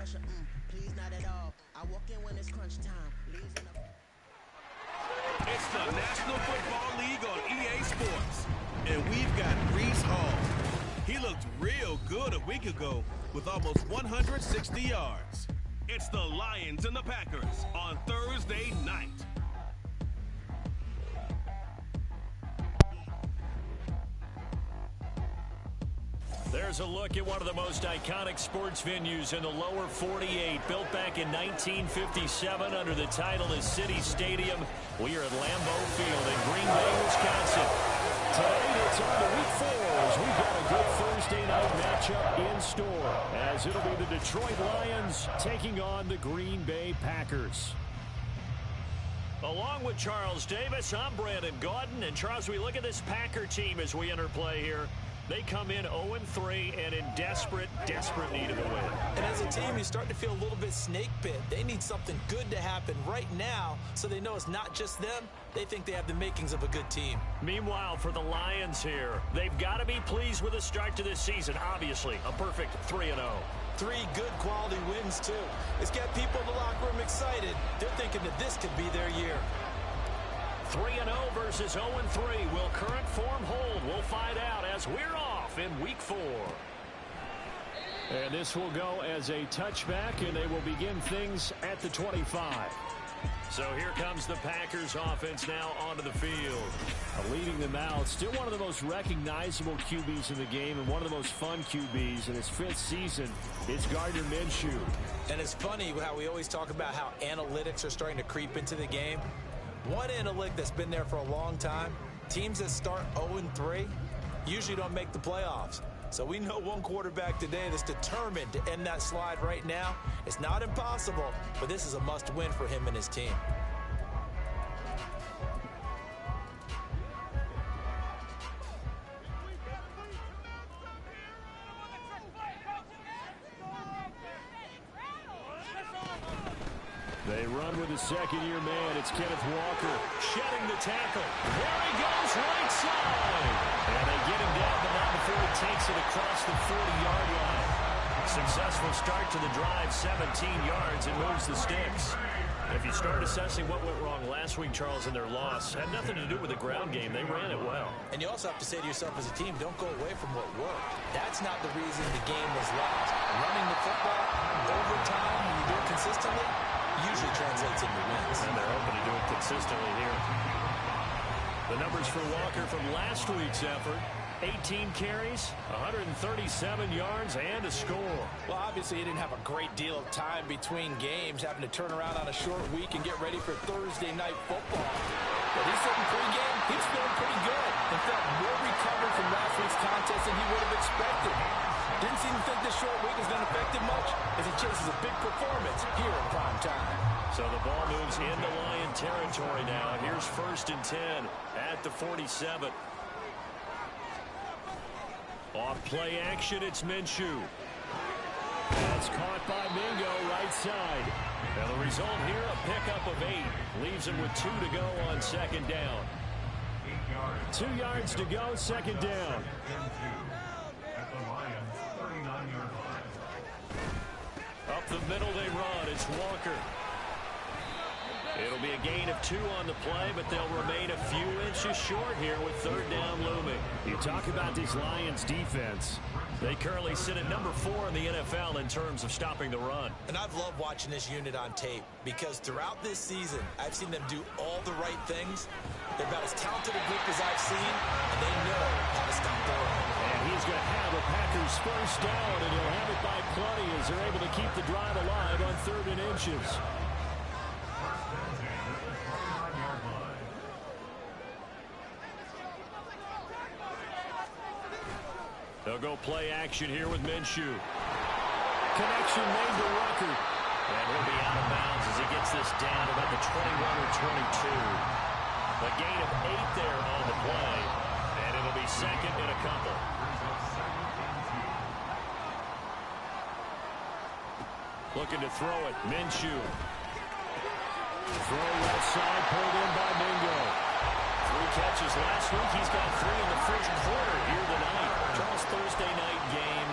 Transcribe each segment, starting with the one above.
It's the National Football League on EA Sports. And we've got Breece Hall. He looked real good a week ago with almost 160 yards. It's the Lions and the Packers on Thursday night. There's a look at one of the most iconic sports venues in the lower 48, built back in 1957 under the title of City Stadium. We are at Lambeau Field in Green Bay, Wisconsin. Tonight it's on to week 4 as we've got a good Thursday night matchup in store, as it'll be the Detroit Lions taking on the Green Bay Packers. Along with Charles Davis, I'm Brandon Gaudin. And Charles, we look at this Packer team as we enter play here. They come in 0-3 and in desperate need of a win. And as a team, you start to feel a little bit snake bit. They need something good to happen right now so they know it's not just them. They think they have the makings of a good team. Meanwhile, for the Lions here, they've got to be pleased with the start to this season. Obviously, a perfect 3-0. 3 good quality wins, too. It's got people in the locker room excited. They're thinking that this could be their year. 3-0 versus 0-3. Will current form hold? We'll find out as we're off in week 4. And this will go as a touchback, and they will begin things at the 25. So here comes the Packers offense now onto the field. Leading them out, still one of the most recognizable QBs in the game and one of the most fun QBs in his 5th season. It's Gardner Minshew. And it's funny how we always talk about how analytics are starting to creep into the game. One analytic that's been there for a long time, teams that start 0-3 usually don't make the playoffs. So we know one quarterback today that's determined to end that slide right now. It's not impossible, but this is a must-win for him and his team. They run with a second-year man. It's Kenneth Walker shedding the tackle. There he goes, right side. And they get him down, but not before he takes it across the 40-yard line. Successful start to the drive, 17 yards, and moves the sticks. If you start assessing what went wrong last week, Charles, in their loss, had nothing to do with the ground game. They ran it well. And you also have to say to yourself as a team, don't go away from what worked. That's not the reason the game was lost. Running the football over time, when you do it consistently, usually translates into wins. And they're hoping to do it consistently here. The numbers for Walker from last week's effort: 18 carries, 137 yards, and a score. Well, obviously, he didn't have a great deal of time between games, having to turn around on a short week and get ready for Thursday night football. But he said in pregame, he's feeling pretty good. In fact, more recovered from last week's contest than he would have expected. Didn't seem to think this short week is going to affect him much as he chases a big performance here in prime time. So the ball moves into Lion territory now. Here's 1st and 10 at the 47. Off play action, it's Minshew. That's caught by Mingo, right side. And the result here, a pickup of 8. Leaves him with 2 to go on 2nd down. 2 yards to go, 2nd down. Up the middle they run. It's Walker. It'll be a gain of 2 on the play, but they'll remain a few inches short here with 3rd down looming. You talk about this Lions defense. They currently sit at number 4 in the NFL in terms of stopping the run. And I've loved watching this unit on tape because throughout this season, I've seen them do all the right things. They're about as talented a group as I've seen, and they know how to stop the run. And he's going to have a Packers 1st down, and he'll have it by plenty as they're able to keep the drive alive on 3rd and inches. They'll go play action here with Minshew. Connection made to Rucker. And he'll be out of bounds as he gets this down to about the 21 or 22. A gain of 8 there on the play. And it'll be 2nd and a couple. Looking to throw it. Minshew. Throw left side, pulled in by Mingo. 3 catches last week. He's got 3 in the 1st quarter here tonight. Charles, Thursday night game.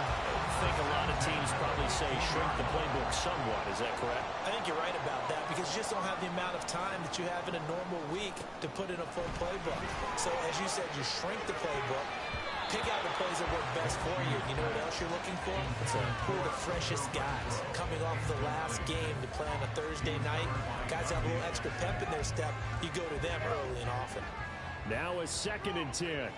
think a lot of teams probably say shrink the playbook somewhat. Is that correct? I think you're right about that because you just don't have the amount of time that you have in a normal week to put in a full playbook. So, as you said, you shrink the playbook, pick out the plays that work best for you. You know what else you're looking for? So who are the freshest guys coming off the last game to play on a Thursday night? Guys have a little extra pep in their step. You go to them early and often. Now a 2nd and 10.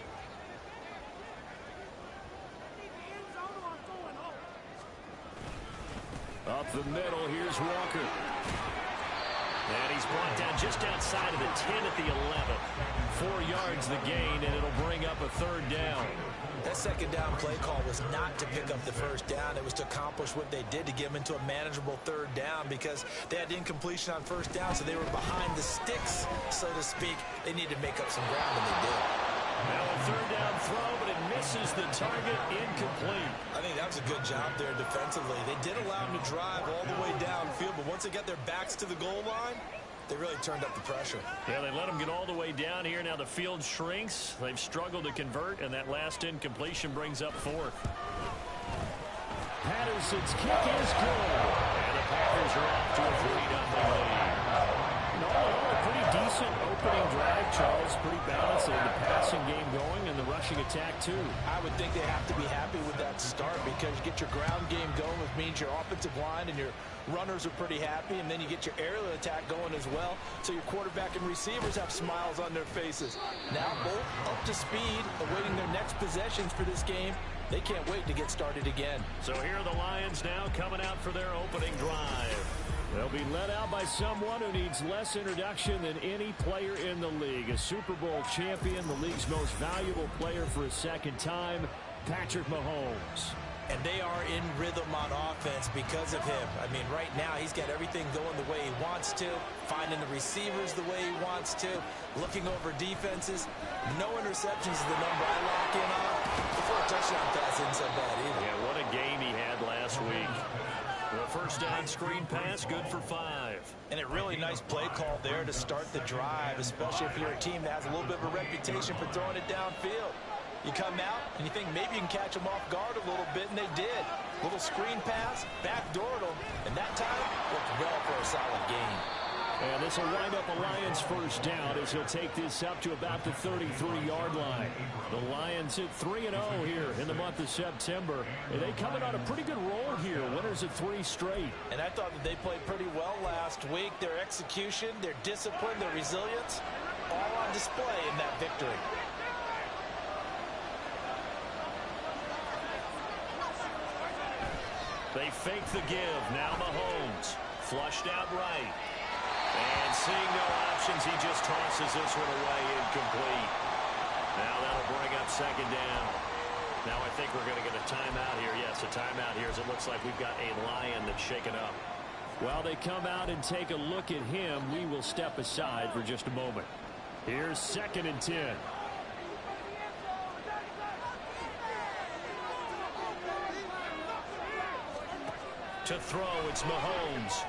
Up the middle, here's Walker. And he's brought down just outside of the 10 at the 11. 4 yards the gain, and it'll bring up a 3rd down. That 2nd down play call was not to pick up the 1st down. It was to accomplish what they did to get them into a manageable 3rd down because they had incompletion on 1st down, so they were behind the sticks, so to speak. They needed to make up some ground, and they did. Now a 3rd down throw, but it misses the target, incomplete. I think that was a good job there defensively. They did allow them to drive all the way downfield, but once they got their backs to the goal line, they really turned up the pressure. Yeah, they let them get all the way down here. Now the field shrinks. They've struggled to convert, and that last incompletion brings up 4th. Patterson's kick is good. And the Packers are off to a 3-0 lead. A pretty decent opening drive, Charles. Pretty balanced. They had the passing game going and the rushing attack, too. I would think they have to be happy with that start because you get your ground game going, which means your offensive line and your runners are pretty happy, and then you get your aerial attack going as well. So your quarterback and receivers have smiles on their faces. Now both up to speed, awaiting their next possessions for this game. They can't wait to get started again. So here are the Lions now coming out for their opening drive. They'll be led out by someone who needs less introduction than any player in the league. A Super Bowl champion, the league's most valuable player for a 2nd time, Patrick Mahomes. And they are in rhythm on offense because of him. I mean, right now, he's got everything going the way he wants to, finding the receivers the way he wants to, looking over defenses. No interceptions is the number I lock in on. Before a touchdown pass isn't so bad either. Yeah, what a game he had last week. The 1st down screen pass, good for 5. And a really nice play call there to start the drive, especially if you're a team that has a little bit of a reputation for throwing it downfield. You come out and you think maybe you can catch them off guard a little bit, and they did. Little screen pass, backdoored them, and that time worked well for a solid gain. And this will wind up a Lions 1st down as he'll take this up to about the 33-yard line. The Lions at 3-0 here in the month of September. And they coming on a pretty good roll here. Winners of 3 straight. And I thought that they played pretty well last week. Their execution, their discipline, their resilience, all on display in that victory. They fake the give. Now Mahomes. Flushed out right. And seeing no options, he just tosses this one away, incomplete. Now that'll bring up 2nd down. Now I think we're going to get a timeout here. Yes, a timeout here as it looks like we've got a Lion that's shaken up. While they come out and take a look at him, we will step aside for just a moment. Here's 2nd and 10. To throw, it's Mahomes.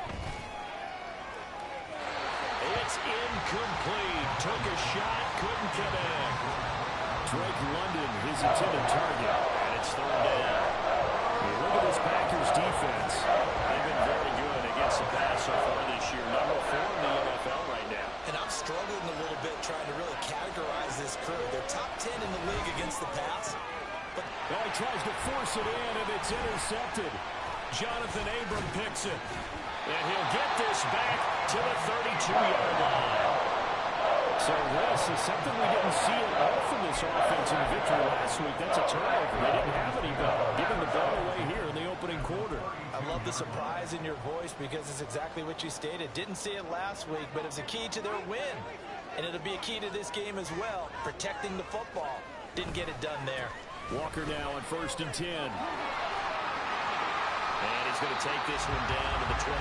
It's incomplete. Took a shot, couldn't connect. Drake London, his intended target, and it's 3rd down. Look at this Packers defense. They've been very good against the pass so far this year. Number 4 in the NFL right now. And I'm struggling a little bit trying to really categorize this crew. They're top 10 in the league against the pass. But he tries to force it in, and it's intercepted. Jonathan Abram picks it. And he'll get this back to the 32-yard line. So this is something we didn't see at all from this offense in victory last week. That's a turnover. They didn't have any, but giving the ball away here in the opening quarter. I love the surprise in your voice because it's exactly what you stated. Didn't see it last week, but it was a key to their win. And it'll be a key to this game as well, protecting the football. Didn't get it done there. Walker now on 1st and 10. And he's going to take this one down to the 25.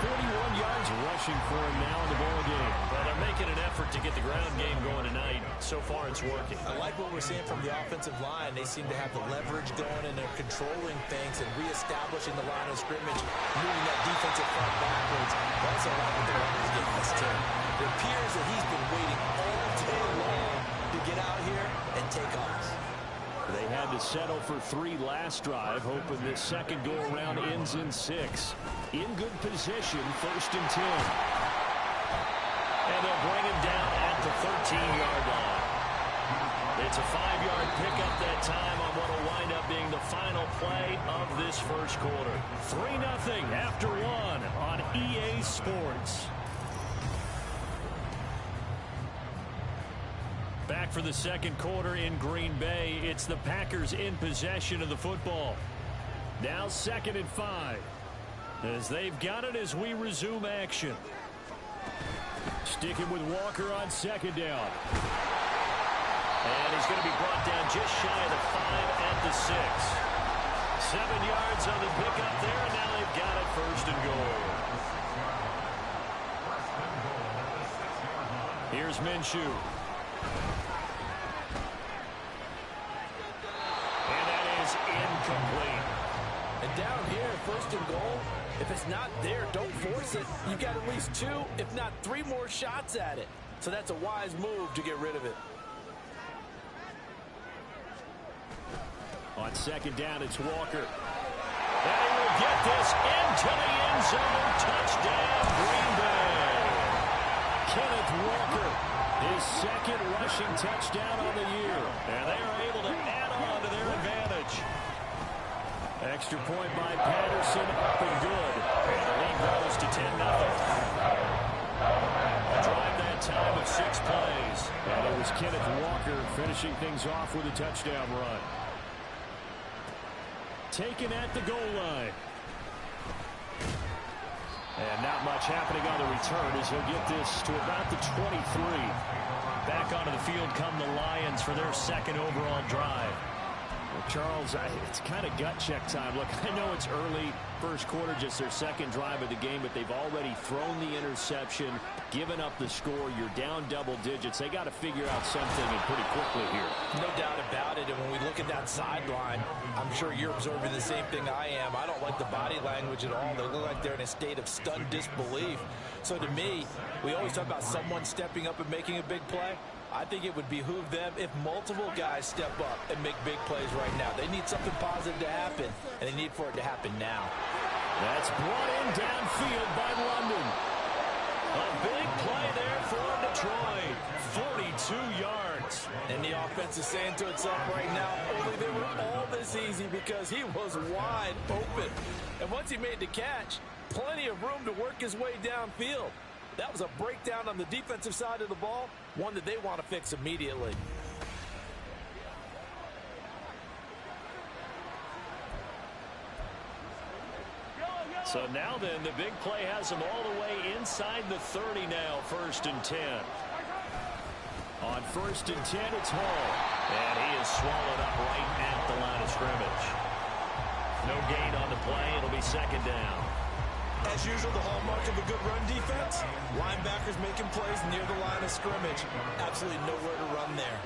41 yards rushing for him now in the ball game. Well, they're making an effort to get the ground game going tonight. So far, it's working. I like what we're seeing from the offensive line. They seem to have the leverage going, and they're controlling things and reestablishing the line of scrimmage, moving that defensive front backwards. I also like what the runner's getting this team. It appears that he's been waiting all day long to get out here and take off. They had to settle for 3 last drive, hoping this second go-around ends in 6. In good position, 1st and 10. And they'll bring him down at the 13-yard line. It's a 5-yard pickup that time on what will wind up being the final play of this first quarter. 3-0 after 1 on EA Sports. Back for the second quarter in Green Bay. It's the Packers in possession of the football. Now 2nd and 5. As they've got it as we resume action. Sticking with Walker on 2nd down. And he's going to be brought down just shy of the 5 at the 6. 7 yards on the pickup there, and now they've got it 1st and goal. Here's Minshew. And that is incomplete. And down here, 1st and goal, if it's not there, don't force it. You've got at least 2, if not 3 more shots at it. So that's a wise move to get rid of it. On 2nd down, it's Walker. And he will get this into the end zone. Touchdown, Green Bay. Kenneth Walker, his 2nd rushing touchdown on the year. And they are able to add on to their advantage. Extra point by Patterson, up and good. And the lead grows to 10-0. Drive that time of 6 plays. And it was Kenneth Walker finishing things off with a touchdown run. Taken at the goal line. And not much happening on the return as he'll get this to about the 23. Back onto the field come the Lions for their 2nd overall drive. Well, Charles, it's kind of gut check time. Look, I know it's early, first quarter, just their 2nd drive of the game, but they've already thrown the interception, given up the score. You're down double digits. They got to figure out something and pretty quickly here. No doubt about it. And when we look at that sideline, I'm sure you're observing the same thing I am. I don't like the body language at all. They look like they're in a state of stunned disbelief. So to me, we always talk about someone stepping up and making a big play. I think it would behoove them if multiple guys step up and make big plays right now. They need something positive to happen, and they need for it to happen now. That's brought in downfield by London. A big play there for Detroit. 42 yards. And the offense is saying to itself right now, only they were all this easy because he was wide open. And once he made the catch, plenty of room to work his way downfield. That was a breakdown on the defensive side of the ball, one that they want to fix immediately. So now then, the big play has them all the way inside the 30 now, 1st and 10. On 1st and 10, it's Hall. And he is swallowed up right at the line of scrimmage. No gain on the play. It'll be 2nd down. As usual, the hallmark of a good run defense, linebackers making plays near the line of scrimmage. Absolutely nowhere to run there.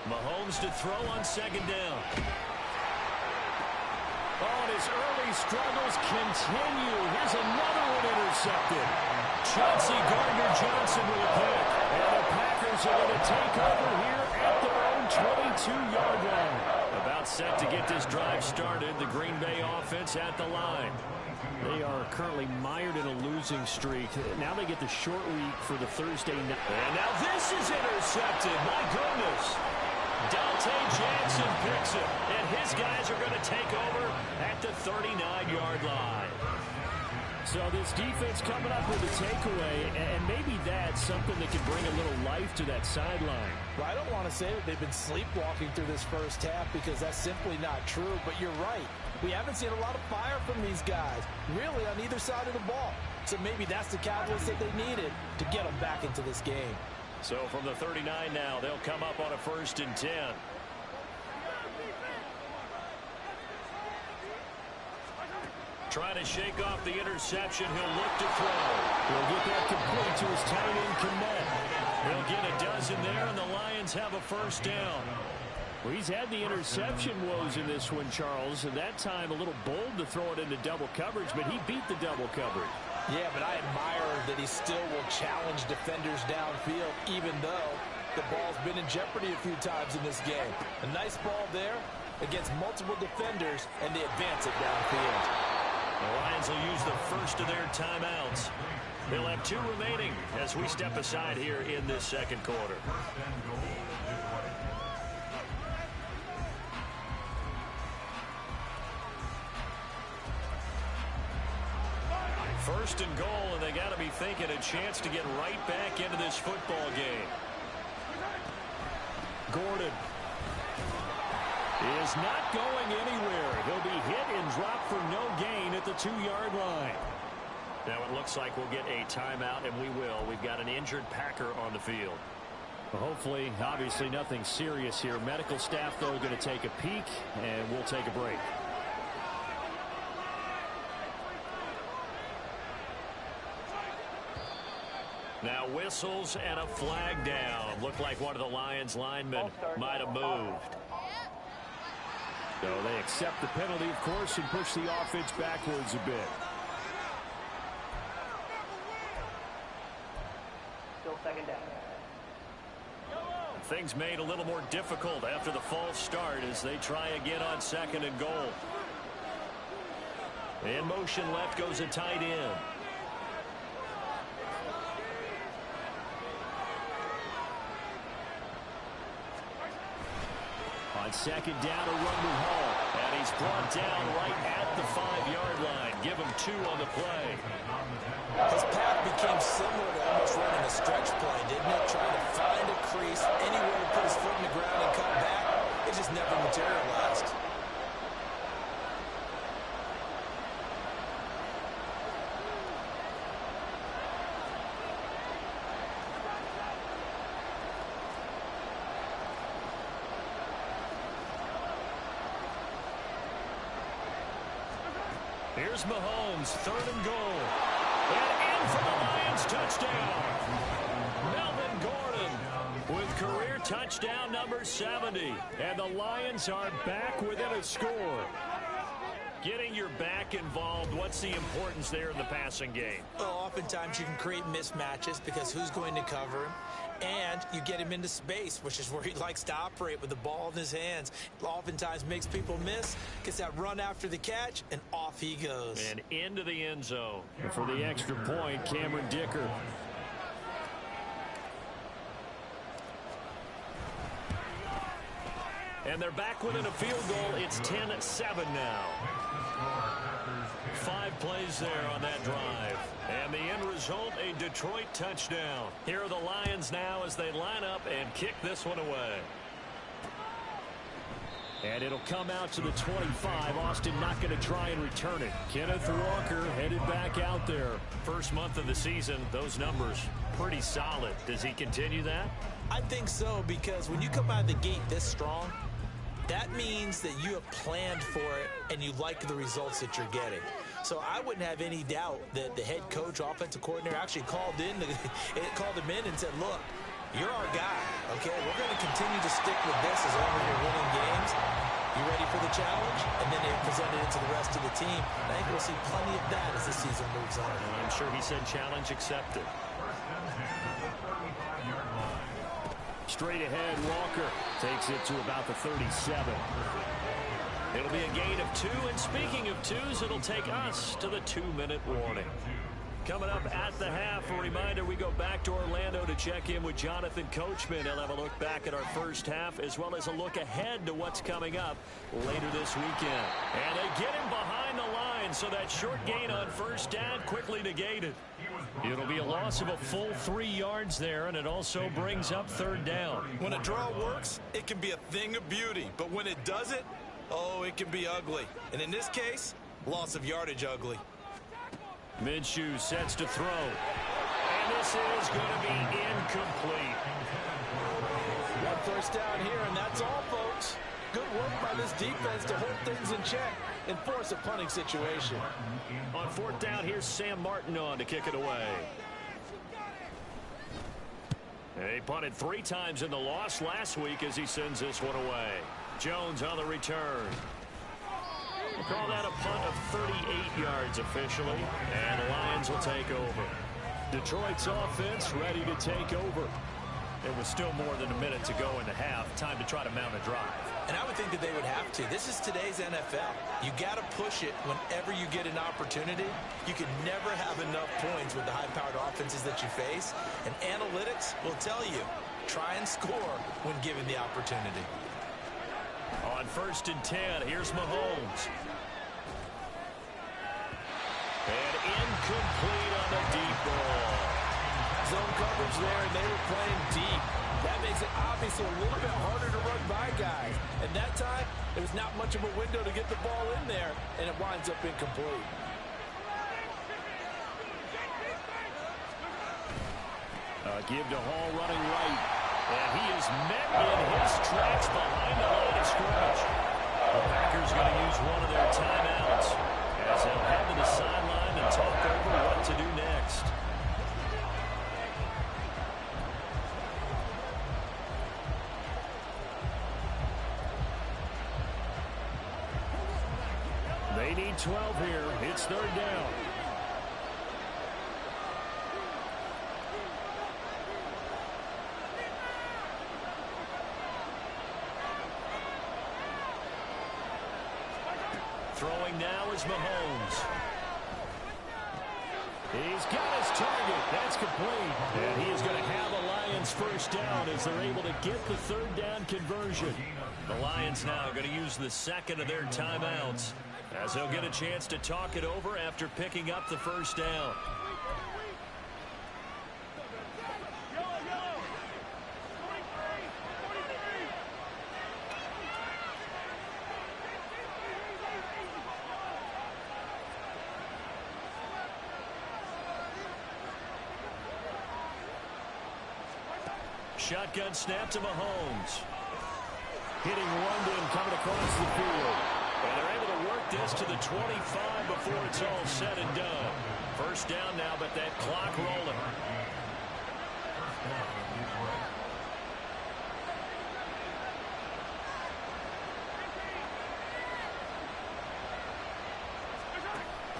Mahomes to throw on 2nd down. Oh, and his early struggles continue. Here's another one intercepted. Chauncey Gardner-Johnson with a pick. And the Packers are going to take over here at their own 22-yard line. About set to get this drive started. The Green Bay offense at the line. They are currently mired in a losing streak. Now they get the short week for the Thursday night. And now this is intercepted. My goodness. Dante Jackson picks it. And his guys are going to take over at the 39-yard line. So this defense coming up with a takeaway, and maybe that's something that can bring a little life to that sideline. Well, I don't want to say that they've been sleepwalking through this first half because that's simply not true, but you're right. We haven't seen a lot of fire from these guys, really, on either side of the ball. So maybe that's the catalyst that they needed to get them back into this game. So from the 39 now, they'll come up on a 1st and 10. Trying to shake off the interception. He'll look to throw. He'll get that complete to his tight end, Kmet. He'll get a dozen there, and the Lions have a 1st down. Well, he's had the interception woes in this one, Charles. And that time, a little bold to throw it into double coverage, but he beat the double coverage. Yeah, but I admire that he still will challenge defenders downfield, even though the ball's been in jeopardy a few times in this game. A nice ball there against multiple defenders, and they advance it downfield. The Lions will use the first of their timeouts. They'll have 2 remaining as we step aside here in this second quarter. First and goal, and they got to be thinking a chance to get right back into this football game. Gordon is not going anywhere. He'll be hit and dropped for no gain at the 2-yard line. Now it looks like we'll get a timeout, and we will. We've got an injured Packer on the field. Well, hopefully, obviously nothing serious here. Medical staff, though, going to take a peek, and we'll take a break. Now whistles and a flag down. Looked like one of the Lions linemen might have moved. So they accept the penalty, of course, and push the offense backwards a bit. Still second down. Things made a little more difficult after the false start as they try again on second and goal. In motion left goes a tight end. On second down, a run to Hall. And he's brought down right at the 5-yard line. Give him 2 on the play. His path became similar to almost running a stretch play, didn't it? Trying to find a crease, anywhere to put his foot in the ground and cut back. It just never materialized. Here's Mahomes, 3rd and goal. And in for the Lions touchdown. Melvin Gordon with career touchdown number 70. And the Lions are back within a score. Getting your back involved, what's the importance there in the passing game? Well, oftentimes you can create mismatches because who's going to cover him? And you get him into space, which is where he likes to operate with the ball in his hands. Oftentimes makes people miss, gets that run after the catch, and off he goes. And into the end zone. And for the extra point, Cameron Dicker. And they're back within a field goal. It's 10-7 now. 5 plays there on that drive. And the end result, a Detroit touchdown. Here are the Lions now as they line up and kick this one away. And it'll come out to the 25. Austin not going to try and return it. Kenneth Walker headed back out there. First month of the season, those numbers pretty solid. Does he continue that? I think so, because when you come out of the gate this strong, that means that you have planned for it and you like the results that you're getting. So I wouldn't have any doubt that the head coach, offensive coordinator, actually called him in and said, look, you're our guy, okay? We're going to continue to stick with this as long as you're winning games. You ready for the challenge? And then they presented it to the rest of the team. And I think we'll see plenty of that as the season moves on. And I'm sure he said challenge accepted. Straight ahead, Walker takes it to about the 37. It'll be a gain of 2, and speaking of 2s, it'll take us to the 2-minute warning. Coming up at the half, a reminder, we go back to Orlando to check in with Jonathan Coachman. He'll have a look back at our first half, as well as a look ahead to what's coming up later this weekend. And they get him behind the line, so that short gain on first down quickly negated. It'll be a loss of a full 3 yards there, and it also brings up 3rd down. When a draw works, it can be a thing of beauty. But when it doesn't, oh, it can be ugly. And in this case, loss of yardage ugly. Minshew sets to throw. And this is going to be incomplete. One first down here, and that's all, folks. Good work by this defense to hold things in check and force a punting situation. On 4th down, here's Sam Martin on to kick it away. They punted 3 times in the loss last week as he sends this one away. Jones on the return. We'll call that a punt of 38 yards officially, and the Lions will take over. Detroit's offense ready to take over. There was still more than a minute to go in the half. Time to try to mount a drive. And I would think that they would have to. This is today's NFL. You got to push it whenever you get an opportunity. You can never have enough points with the high-powered offenses that you face. And analytics will tell you, try and score when given the opportunity. On 1st and 10, here's Mahomes. And incomplete on the deep ball. Zone coverage there, and they were playing deep. That makes it obviously a little bit harder to run by guys. And that time, there was not much of a window to get the ball in there, and it winds up incomplete. Give to Hall running right. And he is met in his tracks behind the line of scrimmage. The Packers going to use one of their timeouts as they'll head to the sideline and talk over what to do next. They need 12 here. It's 3rd down. Throwing now is Mahomes. He's got his target. That's complete. And he is going to have a Lions 1st down as they're able to get the 3rd down conversion. The Lions now going to use the 2nd of their timeouts as they'll get a chance to talk it over after picking up the 1st down. Shotgun snap to Mahomes. Hitting London coming across the field. And they're able to work this to the 25 before it's all said and done. 1st down now, but that clock rolling.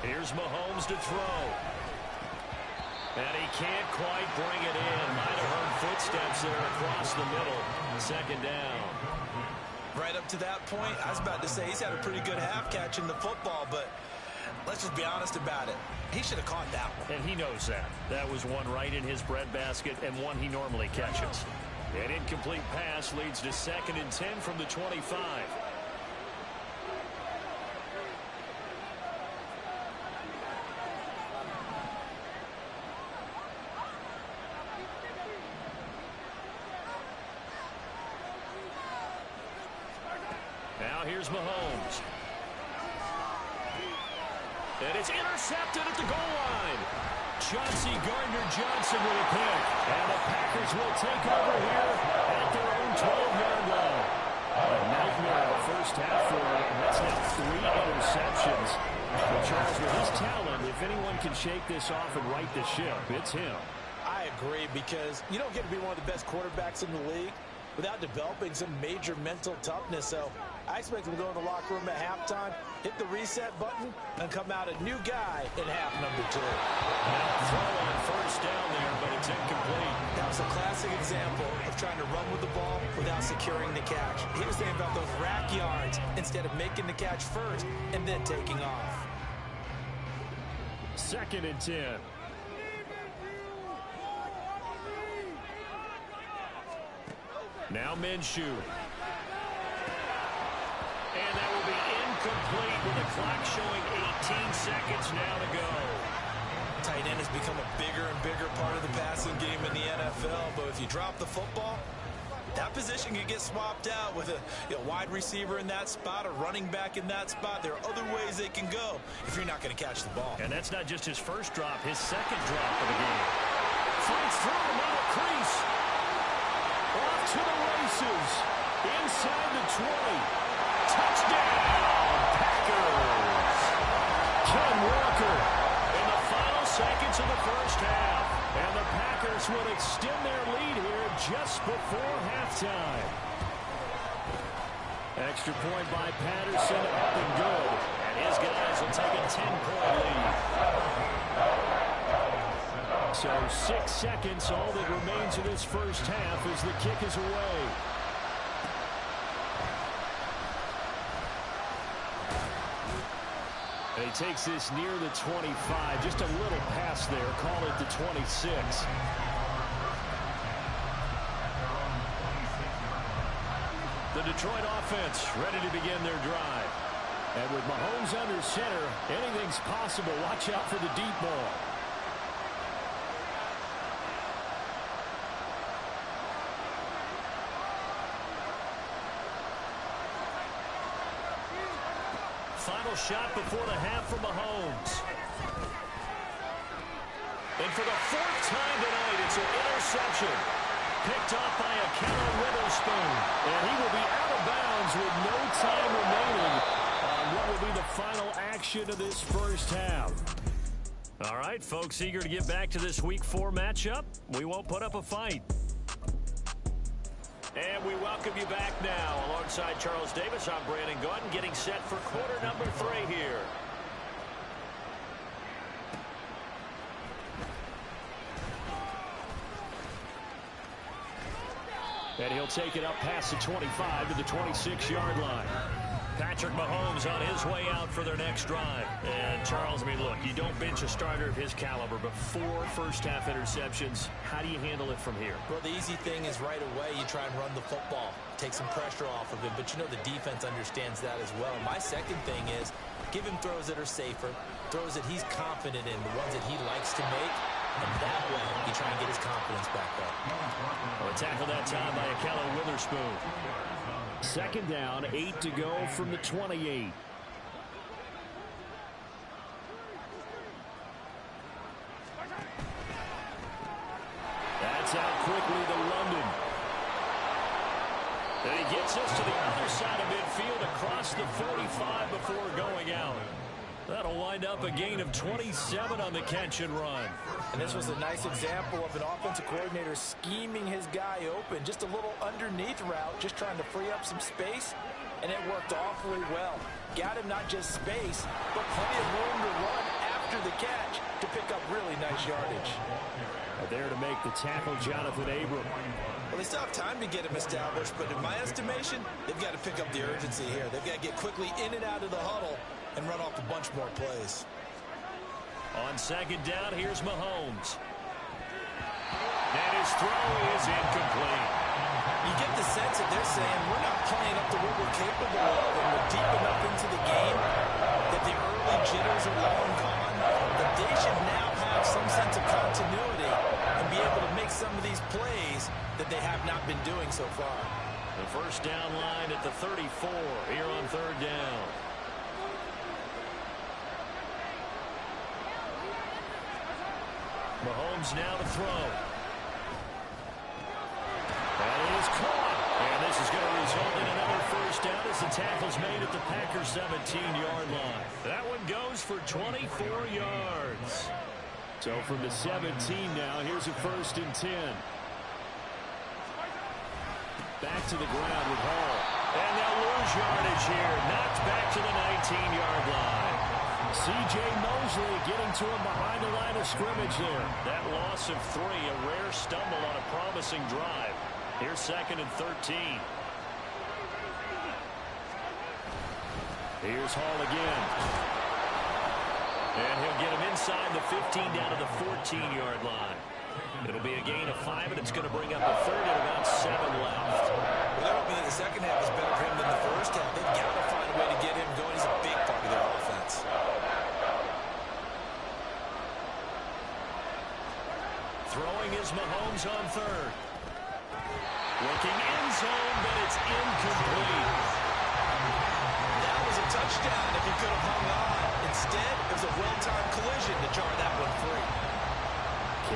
Here's Mahomes to throw. And he can't quite bring it in. Might have heard footsteps there across the middle. 2nd down. Right up to that point, I was about to say he's had a pretty good half catching the football, but let's just be honest about it. He should have caught that one. And he knows that. That was one right in his breadbasket and one he normally catches. An incomplete pass leads to 2nd and 10 from the 25. Here's Mahomes. And it's intercepted at the goal line. Chauncey Gardner-Johnson with a pick. And the Packers will take over here at their own 12-yard line. A nightmare of the 1st half for him. That's now 3 interceptions. But Charles, with his talent, if anyone can shake this off and right the ship, it's him. I agree, because you don't get to be one of the best quarterbacks in the league without developing some major mental toughness. So I expect him to go in the locker room at halftime, hit the reset button, and come out a new guy in half number 2. Now throw on 1st down there, but it's incomplete. That was a classic example of trying to run with the ball without securing the catch. He was thinking about those rack yards instead of making the catch first and then taking off. 2nd and 10. Now Minshew. And that will be incomplete with the clock showing 18 seconds now to go. Tight end has become a bigger and bigger part of the passing game in the NFL, but if you drop the football, that position can get swapped out with a wide receiver in that spot, a running back in that spot. There are other ways they can go if you're not going to catch the ball. And that's not just his 1st drop, his 2nd drop of the game. Fights through the middle crease. Off to the races. Inside the 20. Touchdown, Packers. Ken Walker in the final seconds of the 1st half. And the Packers will extend their lead here just before halftime. Extra point by Patterson, up and good. And his guys will take a 10-point lead. So So 6 seconds, all that remains of this first half as the kick is away. And he takes this near the 25. Just a little pass there. Call it the 26. The Detroit offense ready to begin their drive. And with Mahomes under center, anything's possible. Watch out for the deep ball. Final shot before the half for Mahomes. And for the 4th time tonight, it's an interception. Picked off by a Akello Witherspoon. And he will be out of bounds with no time remaining on what will be the final action of this first half. All right, folks, eager to get back to this Week 4 matchup. We won't put up a fight. And we welcome you back now. Alongside Charles Davis, I'm Brandon Gaudin, getting set for quarter number 3 here. And he'll take it up past the 25 to the 26-yard line. Patrick Mahomes on his way out for their next drive. And, Charles, I mean, look, you don't bench a starter of his caliber, but 4 first-half interceptions. How do you handle it from here? Well, the easy thing is right away you try and run the football, take some pressure off of it, but you know the defense understands that as well. My second thing is give him throws that are safer, throws that he's confident in, the ones that he likes to make, and that way you try and get his confidence back up. Well, a tackle that time by Akello Witherspoon. 2nd down, 8 to go from the 28. That's out quickly to London. And he gets us to the other side of midfield across the 45 before going out. That'll wind up a gain of 27 on the catch and run. And this was a nice example of an offensive coordinator scheming his guy open. Just a little underneath route, just trying to free up some space, and it worked awfully well. Got him not just space, but plenty of room to run after the catch to pick up really nice yardage. There to make the tackle, Jonathan Abram. Well, they still have time to get him established, but in my estimation, they've got to pick up the urgency here. They've got to get quickly in and out of the huddle and run off a bunch more plays. On 2nd down, here's Mahomes. And his throw is incomplete. You get the sense that they're saying we're not playing up to what we're capable of, and we're deep enough into the game that the early jitters are long gone, that they should now have some sense of continuity and be able to make some of these plays that they have not been doing so far. The first down line at the 34 here on 3rd down. Mahomes now to throw. That is caught. And this is going to result in another first down as the tackle's made at the Packers' 17-yard line. That one goes for 24 yards. So from the 17 now, here's a 1st and 10. Back to the ground with Hall. And they'll lose yardage here. Knocked back to the 19-yard line. C.J. Mosley getting to him behind the line of scrimmage there. That loss of 3, a rare stumble on a promising drive. Here's 2nd and 13. Here's Hall again. And he'll get him inside the 15 down to the 14-yard line. It'll be a gain of 5, and it's going to bring up a 3rd and about 7 left. Well, that would mean the second half is better for him than the first half. They've got to find a way to get him going. He's a big part of their offense. Throwing is Mahomes on 3rd. Looking end zone, but it's incomplete. That was a touchdown if he could have hung on. Instead, it was a well-timed collision to jar that one free.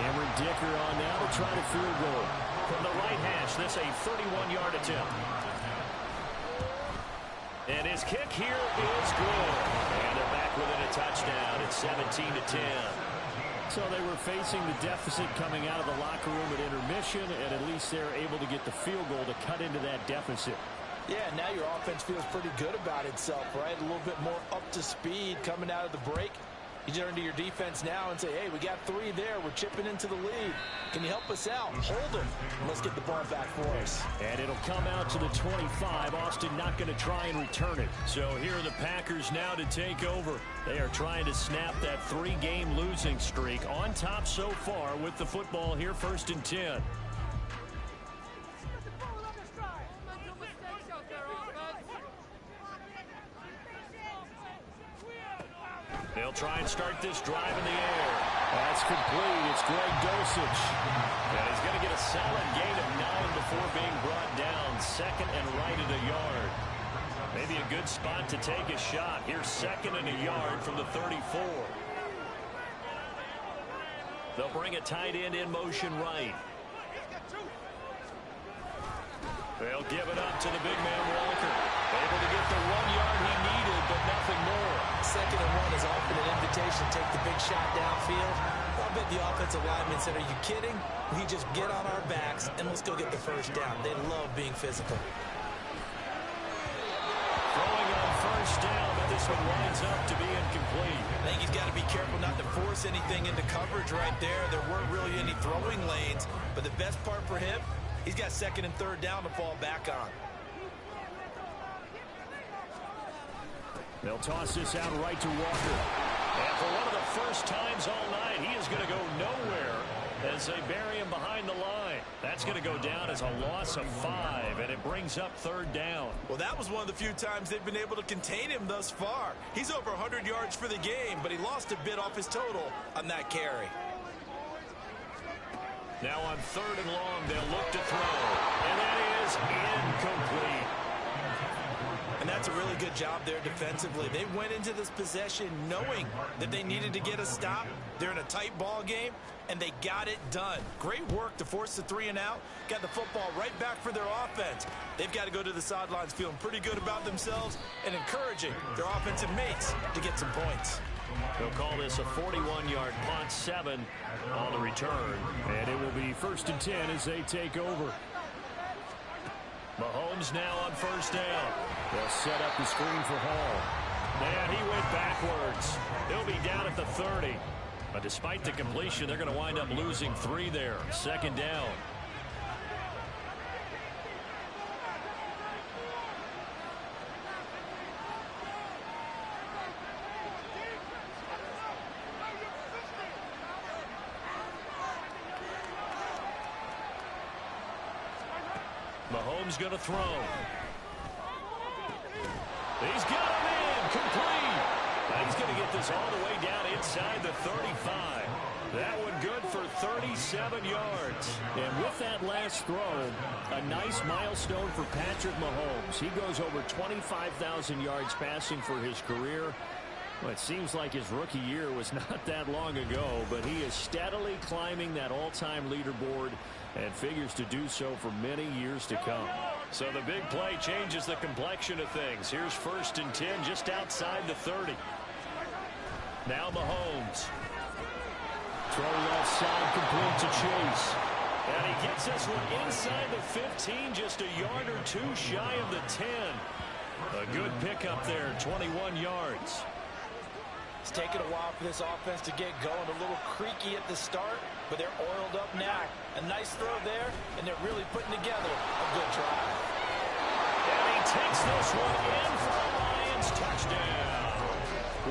Cameron Dicker on now to try to field goal. From the right hash, this a 31-yard attempt. And his kick here is good. And they're back within a touchdown. It's 17-10. So they were facing the deficit coming out of the locker room at intermission, and at least they're able to get the field goal to cut into that deficit. Yeah, now your offense feels pretty good about itself, right? A little bit more up to speed coming out of the break. You turn to your defense now and say, hey, we got 3 there. We're chipping into the lead. Can you help us out? Hold them. Let's get the ball back for us. And it'll come out to the 25. Austin not going to try and return it. So here are the Packers now to take over. They are trying to snap that 3-game losing streak. On top so far with the football here, 1st and 10. They'll try and start this drive in the air. That's complete. It's Greg Dulcich. And he's going to get a solid gain of 9 before being brought down. 2nd and right at a yard. Maybe a good spot to take a shot. Here's 2nd and a yard from the 34. They'll bring a tight end in motion right. They'll give it up to the big man Walker. Able to get the 1 yard he needed, but nothing more. 2nd and 1 is often an invitation to take the big shot downfield. I bet the offensive lineman said, are you kidding? We just get on our backs and let's go get the 1st down. They love being physical. Throwing on 1st down, but this one winds up to be incomplete. I think he's got to be careful not to force anything into coverage right there. There weren't really any throwing lanes, but the best part for him, he's got 2nd and 3rd down to fall back on. They'll toss this out right to Walker. And for one of the first times all night, he is going to go nowhere as they bury him behind the line. That's going to go down as a loss of 5, and it brings up 3rd down. Well, that was one of the few times they've been able to contain him thus far. He's over 100 yards for the game, but he lost a bit off his total on that carry. Now on 3rd and long, they'll look to throw. And that is incomplete. And that's a really good job there defensively. They went into this possession knowing that they needed to get a stop. They're in a tight ball game, and they got it done. Great work to force the 3 and out. Got the football right back for their offense. They've got to go to the sidelines feeling pretty good about themselves and encouraging their offensive mates to get some points. They'll call this a 41-yard punt, 7 on the return. And it will be 1st and 10 as they take over. Mahomes now on 1st down. They'll set up the screen for Hall. And he went backwards. He'll be down at the 30. But despite the completion, they're going to wind up losing 3 there. 2nd down. Mahomes going to throw. He's got him in. Complete. And he's going to get this all the way down inside the 35. That one good for 37 yards. And with that last throw, a nice milestone for Patrick Mahomes. He goes over 25,000 yards passing for his career. Well, it seems like his rookie year was not that long ago, but he is steadily climbing that all-time leaderboard and figures to do so for many years to come. So the big play changes the complexion of things. Here's 1st and 10 just outside the 30. Now Mahomes. Throw left side complete to Chase. And he gets this one inside the 15, just a yard or 2 shy of the 10. A good pickup there, 21 yards. It's taken a while for this offense to get going. A little creaky at the start, but they're oiled up now. A nice throw there, and they're really putting together a good drive. And he takes this one in for a Lions touchdown.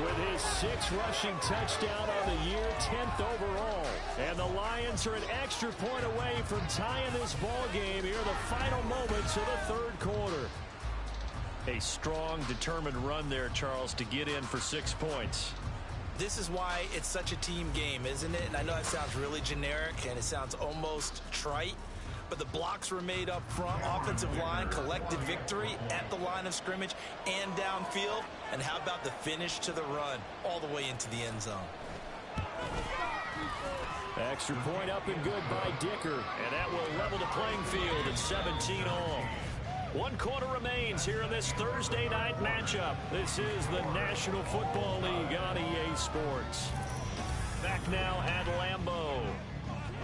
With his 6th rushing touchdown on the year, 10th overall. And the Lions are an extra point away from tying this ball game here in the final moments of the 3rd quarter. A strong, determined run there, Charles, to get in for 6 points. This is why it's such a team game, isn't it? And I know that sounds really generic and it sounds almost trite, but the blocks were made up front. Offensive line collected victory at the line of scrimmage and downfield. And how about the finish to the run all the way into the end zone? Extra point up and good by Dicker. And that will level the playing field at 17 all. 1 quarter remains here in this Thursday night matchup. This is the National Football League on EA Sports. Back now at Lambeau.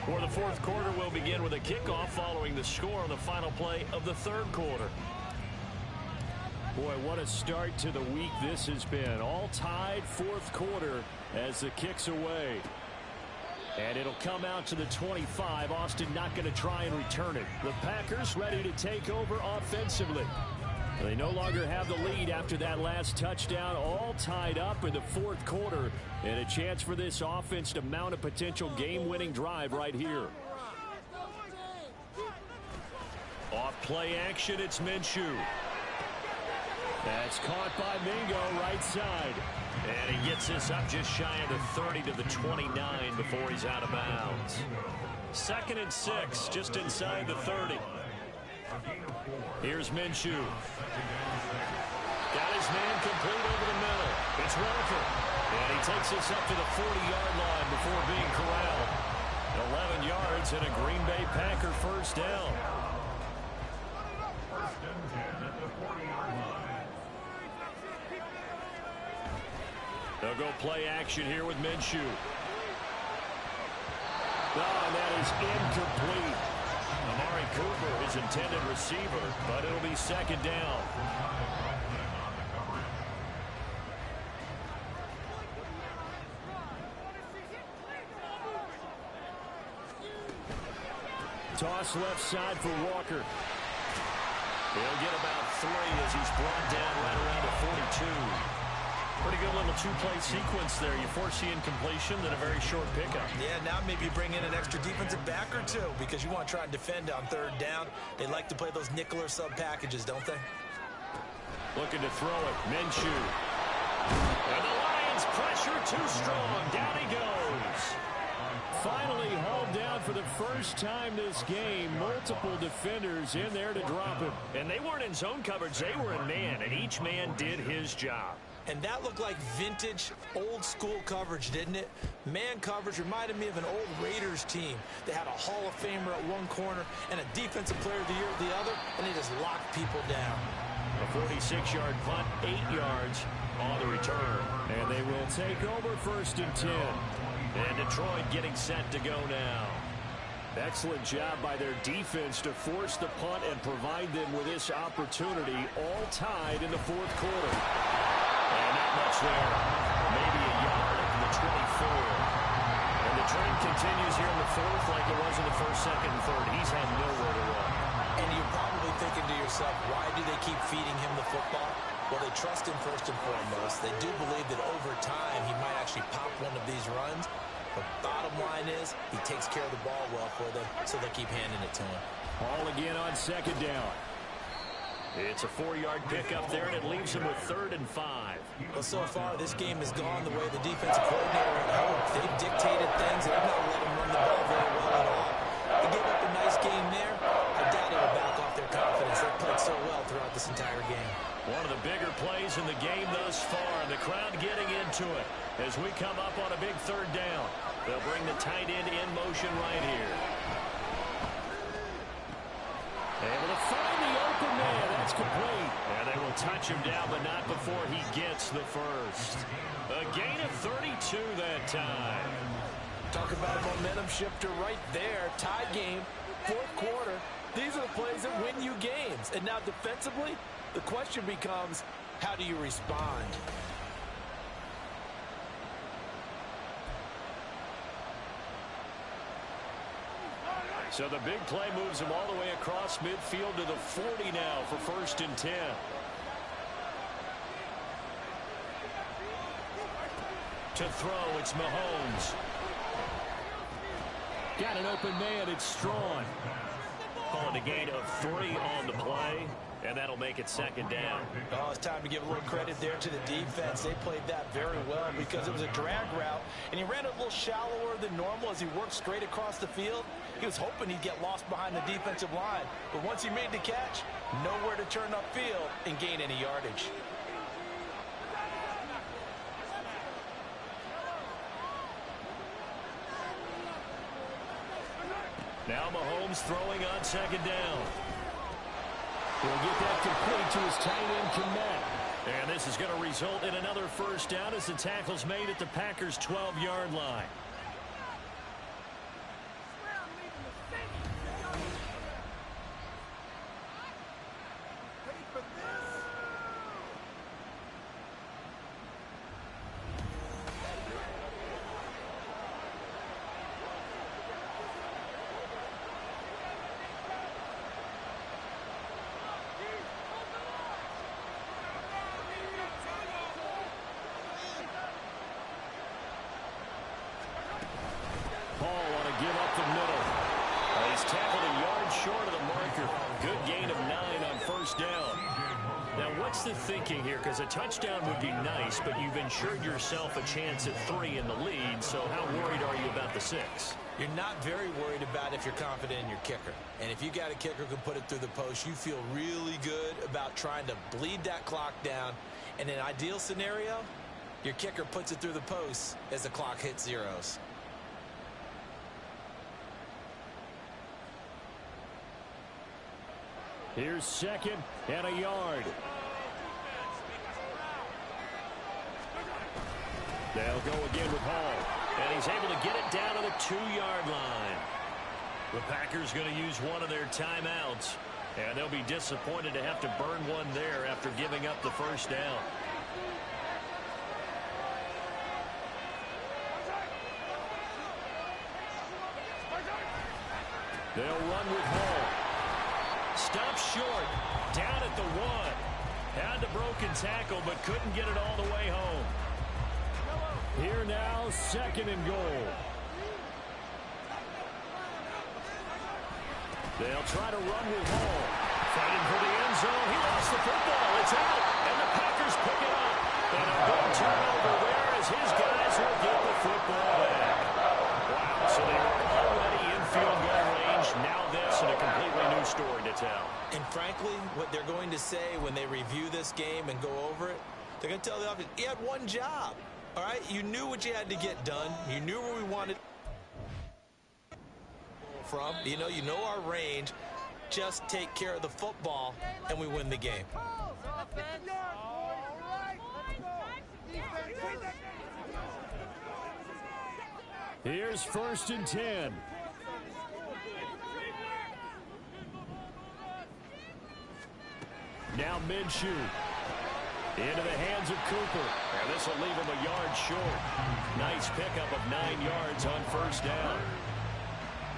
For the 4th quarter, we'll begin with a kickoff following the score on the final play of the 3rd quarter. Boy, what a start to the week this has been. All tied, fourth quarter as the kick's away. And it'll come out to the 25. Austin not going to try and return it. The Packers ready to take over offensively. They no longer have the lead after that last touchdown. All tied up in the fourth quarter. And a chance for this offense to mount a potential game-winning drive right here. Off play action, it's Minshew. That's caught by Mingo, right side. And he gets this up just shy of the 30 to the 29 before he's out of bounds. 2nd and 6, just inside the 30. Here's Minshew. Got his man complete over the middle. It's Walker. And he takes this up to the 40-yard line before being corralled. 11 yards and a Green Bay Packer first down. They'll go play action here with Minshew. Oh, and that is incomplete. Amari Cooper, his intended receiver, but it'll be 2nd down. Toss left side for Walker. He'll get about 3 as he's brought down right around the 42. Pretty good little two-play sequence there. You force the incompletion, then a very short pickup. Yeah, now maybe you bring in an extra defensive back or two because you want to try and defend on 3rd down. They like to play those nickel or sub packages, don't they? Looking to throw it. Minshew. And the Lions pressure too strong. Down he goes. Finally hauled down for the first time this game. Multiple defenders in there to drop him. And they weren't in zone coverage. They were in man, and each man did his job. And that looked like vintage, old-school coverage, didn't it? Man coverage reminded me of an old Raiders team. They had a Hall of Famer at one corner and a Defensive Player of the Year at the other, and they just locked people down. A 46-yard punt, 8 yards on the return. And they will take over 1st and 10. And Detroit getting set to go now. Excellent job by their defense to force the punt and provide them with this opportunity, all tied in the fourth quarter. And not much there. Maybe a yard up to the 24. And the trend continues here in the fourth like it was in the 1st, 2nd, and 3rd. He's had nowhere to run. And you're probably thinking to yourself, why do they keep feeding him the football? Well, they trust him first and foremost. They do believe that over time he might actually pop one of these runs. But bottom line is he takes care of the ball well for them, so they keep handing it to him. Ball again on 2nd down. It's a 4-yard pickup there, and it leaves him with 3rd and 5. Well, so far, this game has gone the way the defensive coordinator had hoped. They've dictated things, and they've not let him run the ball very well at all. They gave up a nice game there. I doubt it'll back off their confidence. They've played so well throughout this entire game. One of the bigger plays in the game thus far, and the crowd getting into it as we come up on a big 3rd down. They'll bring the tight end in motion right here. Able to find the open man. That's complete. And they will touch him down, but not before he gets the first. A gain of 32 that time. Talk about a momentum shifter right there. Tie game, fourth quarter. These are the plays that win you games. And now defensively, the question becomes, how do you respond? So the big play moves him all the way across midfield to the 40 now for 1st and 10. To throw, it's Mahomes. Got an open man, it's Strawn. Calling a gain of 3 on the play, and that'll make it 2nd down. Oh, it's time to give a little credit there to the defense. They played that very well because it was a drag route, and he ran a little shallower than normal as he worked straight across the field. He was hoping he'd get lost behind the defensive line, but once he made the catch, nowhere to turn upfield and gain any yardage. Now Mahomes throwing on 2nd down. He'll get that complete to his tight end Kmet. And this is going to result in another first down as the tackle's made at the Packers' 12-yard line. call on a give up the middle. He's tackled a yard short of the marker. Good gain of 9 on first down. Now, what's the thinking here? Because a touchdown would be nice, but you've ensured yourself a chance at 3 in the lead, so how worried are you about the 6? You're not very worried about if you're confident in your kicker. And if you got a kicker who can put it through the post, you feel really good about trying to bleed that clock down. In an ideal scenario, your kicker puts it through the post as the clock hits zeros. Here's 2nd and a yard. They'll go again with Hall. And he's able to get it down to the 2-yard line. The Packers going to use one of their timeouts. And they'll be disappointed to have to burn one there after giving up the first down. They'll run with Hall. Stopped short. Down at the 1. Had the broken tackle, but couldn't get it all the way home. Here now, 2nd and goal. They'll try to run with Hall. Fighting for the end zone. He lost the football. It's out. And the Packers pick it up. And a big turnover there as his guys will get the football back. Wow, so they were already in field goal range. Now this and a completely new story to tell. And frankly, what they're going to say when they review this game and go over it, they're going to tell the offense, he had one job. All right, you knew what you had to get done. You knew where we wanted from. You know our range. Just take care of the football, and we win the game. Here's 1st and 10. Now Minshew. Into the hands of Cooper. And this will leave him a yard short. Nice pickup of 9 yards on first down.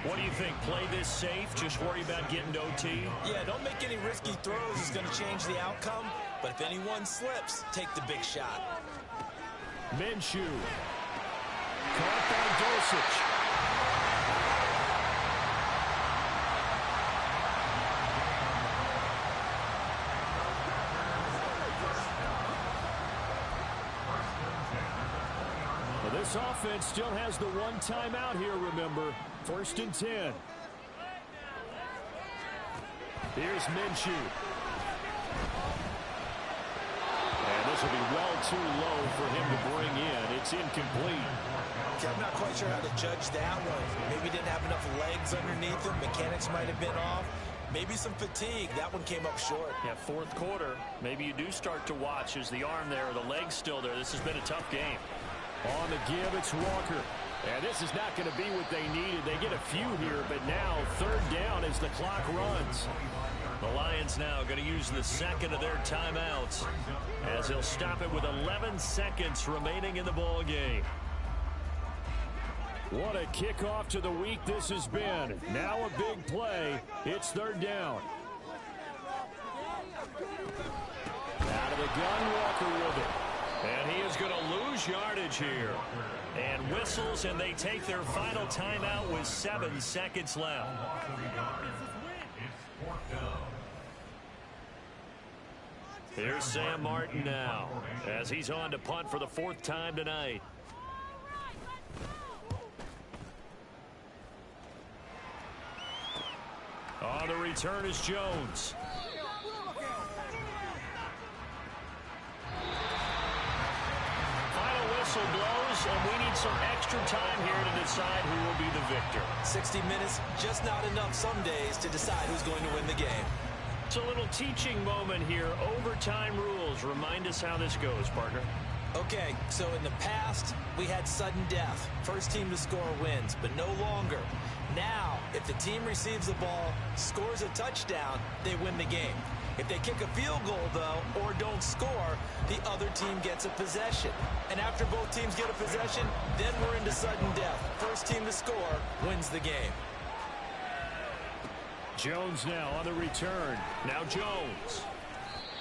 What do you think? Play this safe? Just worry about getting to OT? Yeah, don't make any risky throws. It's going to change the outcome. But if anyone slips, take the big shot. Minshew. Caught by Dosich. This offense still has the one timeout here, remember. 1st and 10. Here's Minshew. And this will be well too low for him to bring in. It's incomplete. Okay, I'm not quite sure how to judge that one. Maybe didn't have enough legs underneath him. Mechanics might have been off. Maybe some fatigue. That one came up short. Yeah, 4th quarter. Maybe you do start to watch as the arm there, the leg's still there. This has been a tough game. On the give, it's Walker. And this is not going to be what they needed. They get a few here, but now 3rd down as the clock runs. The Lions now going to use the 2nd of their timeouts as he'll stop it with 11 seconds remaining in the ball game. What a kickoff to the week this has been. Now a big play. It's 3rd down. Out of the gun, Walker with it. And he is going to lose yardage here. And whistles, and they take their final timeout with 7 seconds left. Here's Sam Martin now, as he's on to punt for the 4th time tonight. On the return is Jones. Whistle blows, and we need some extra time here to decide who will be the victor. 60 minutes, just not enough some days to decide who's going to win the game. It's a little teaching moment here. Overtime rules. Remind us how this goes, partner. Okay, so in the past, we had sudden death. First team to score wins, but no longer. Now, if the team receives the ball, scores a touchdown, they win the game. If they kick a field goal, though, or don't score, the other team gets a possession. And after both teams get a possession, then we're into sudden death. First team to score wins the game. Jones now on the return. Now Jones.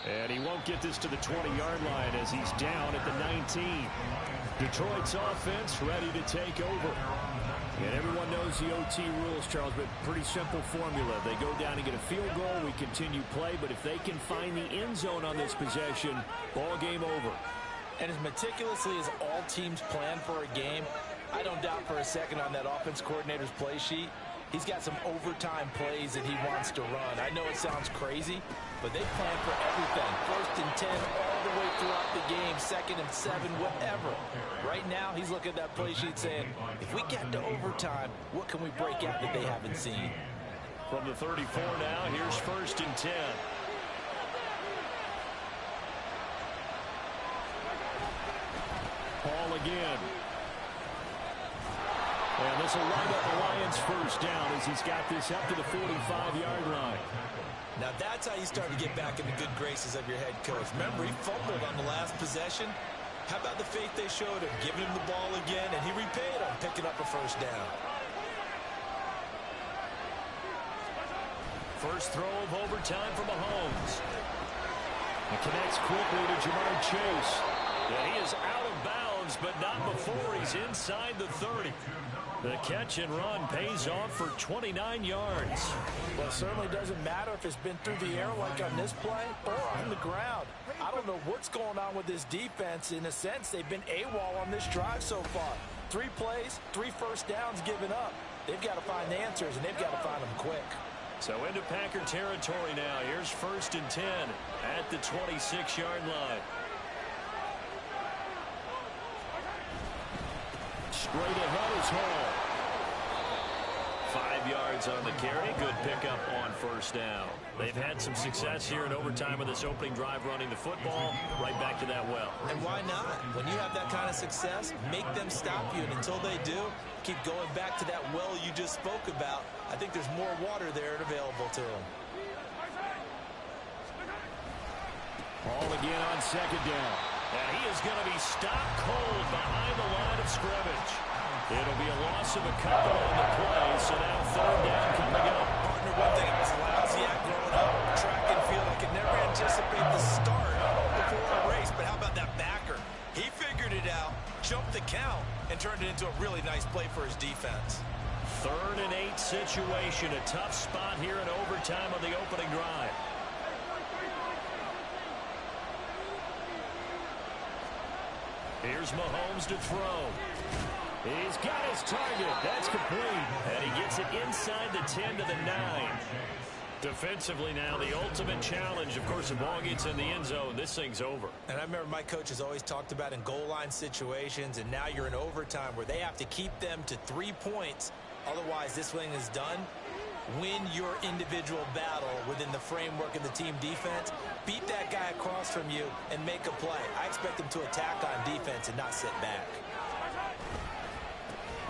And he won't get this to the 20-yard line as he's down at the 19. Detroit's offense ready to take over. And everyone knows the OT rules, Charles, but pretty simple formula. They go down and get a field goal, we continue play, but if they can find the end zone on this possession, ball game over. And as meticulously as all teams plan for a game, I don't doubt for a second on that offense coordinator's play sheet, he's got some overtime plays that he wants to run. I know it sounds crazy, but they plan for everything. 1st and 10 all the way throughout the game, 2nd and 7, whatever. Right now, he's looking at that play sheet saying, if we get to overtime, what can we break out that they haven't seen? From the 34 now, here's 1st and 10. Paul again. And this will wind up the Lions' first down as he's got this up to the 45-yard line. Now that's how you start to get back in the good graces of your head coach. Remember, he fumbled on the last possession. How about the faith they showed him, giving him the ball again, and he repaid him, picking up a first down. First throw of overtime for Mahomes. It connects quickly to Jamar Chase. And he is out of bounds, but not before he's inside the 30. The catch and run pays off for 29 yards. Well, it certainly doesn't matter if it's been through the air like on this play or on the ground. I don't know what's going on with this defense. In a sense, they've been AWOL on this drive so far. 3 plays, 3 first downs given up. They've got to find the answers, and they've got to find them quick. So into Packer territory now. Here's 1st and 10 at the 26-yard line. Straight ahead is Hall. 5 yards on the carry. Good pickup on first down. They've had some success here in overtime with this opening drive running the football right back to that well. And why not? When you have that kind of success, make them stop you. And until they do, keep going back to that well you just spoke about. I think there's more water there and available to them. Hall again on 2nd down. And he is going to be stopped cold behind the line of scrimmage. It'll be a loss of a couple on the play, so now 3rd down coming up. Partner, one thing I was lousy at growing up, track and field, I could never anticipate the start before a race, but how about that backer? He figured it out, jumped the count, and turned it into a really nice play for his defense. 3rd and 8 situation, a tough spot here in overtime on the opening drive. Here's Mahomes to throw. He's got his target. That's complete. And he gets it inside the 10 to the 9. Defensively now, the ultimate challenge. Of course, the ball gets in the end zone. This thing's over. And I remember my coaches always talked about in goal line situations, and now you're in overtime where they have to keep them to 3 points. Otherwise, this thing is done. Win your individual battle within the framework of the team defense. Beat that guy across from you and make a play. I expect them to attack on defense and not sit back.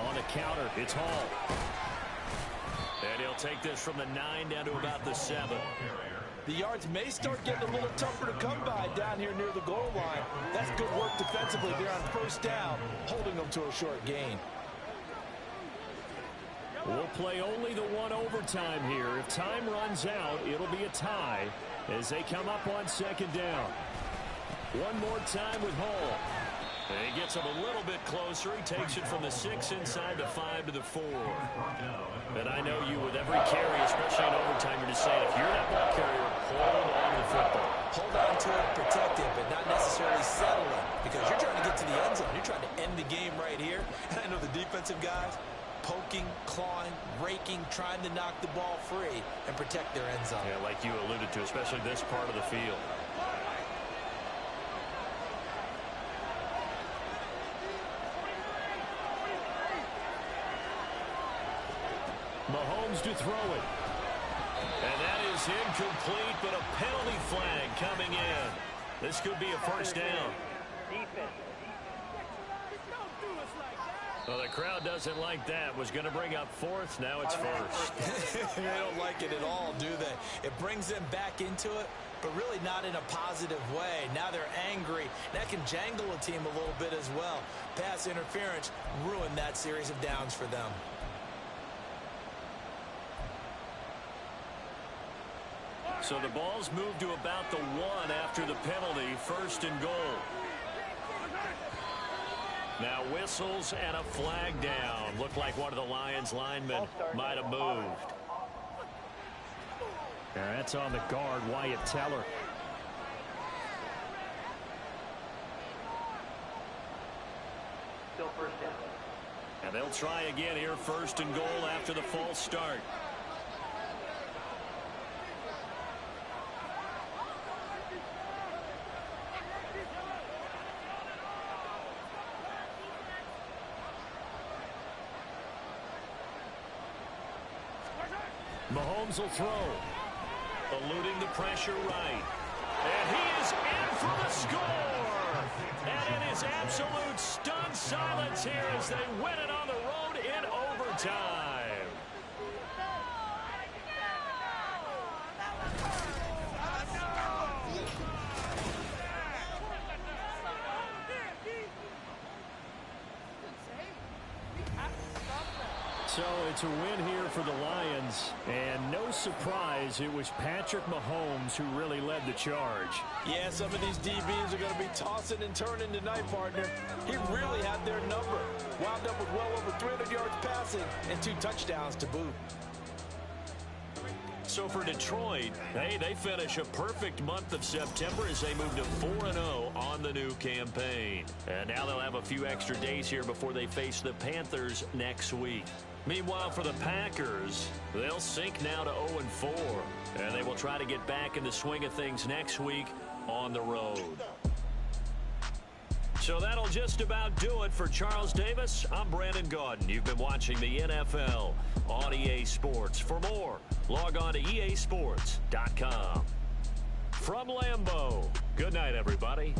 On a counter, it's Hall. And he'll take this from the 9 down to about the 7. The yards may start getting a little tougher to come by down here near the goal line. That's good work defensively there on 1st down, holding them to a short gain. We'll play only the 1 overtime here. If time runs out, it'll be a tie as they come up on 2nd down. One more time with Hall. And he gets him a little bit closer. He takes it from the 6 inside the 5 to the 4. And I know you with every carry, especially in overtime, you're just saying, if you're that ball carrier, hold on to the football. Hold on to it, protect it, but not necessarily settle it. Because you're trying to get to the end zone. You're trying to end the game right here. And I know the defensive guys, poking, clawing, raking, trying to knock the ball free and protect their end zone. Yeah, like you alluded to, especially this part of the field. Mahomes to throw it. And that is incomplete, but a penalty flag coming in. This could be a first down. Well, the crowd doesn't like that. Was going to bring up 4th. Now it's 1st. They don't like it at all, do they? It brings them back into it, but really not in a positive way. Now they're angry. That can jangle a team a little bit as well. Pass interference ruined that series of downs for them. So the ball's moved to about the 1 after the penalty. 1st and goal. Now whistles and a flag down. Looked like one of the Lions linemen might have moved. That's on the guard, Wyatt Teller. Still first down. And they'll try again here, first and goal after the false start. Mahomes will throw. Eluding the pressure right. And he is in for the score. And it is absolute stunned silence here as they win it on the road in overtime. So it's a win here for the Lions, and no surprise it was Patrick Mahomes who really led the charge. Yeah, some of these DBs are going to be tossing and turning tonight, partner. He really had their number. Wound up with well over 300 yards passing and 2 touchdowns to boot. So for Detroit, hey, they finish a perfect month of September as they move to 4-0 on the new campaign. And now they'll have a few extra days here before they face the Panthers next week. Meanwhile, for the Packers, they'll sink now to 0-4. And they will try to get back in the swing of things next week on the road. So that'll just about do it for Charles Davis. I'm Brandon Gaudin. You've been watching the NFL on EA Sports. For more, log on to easports.com. From Lambeau, good night, everybody.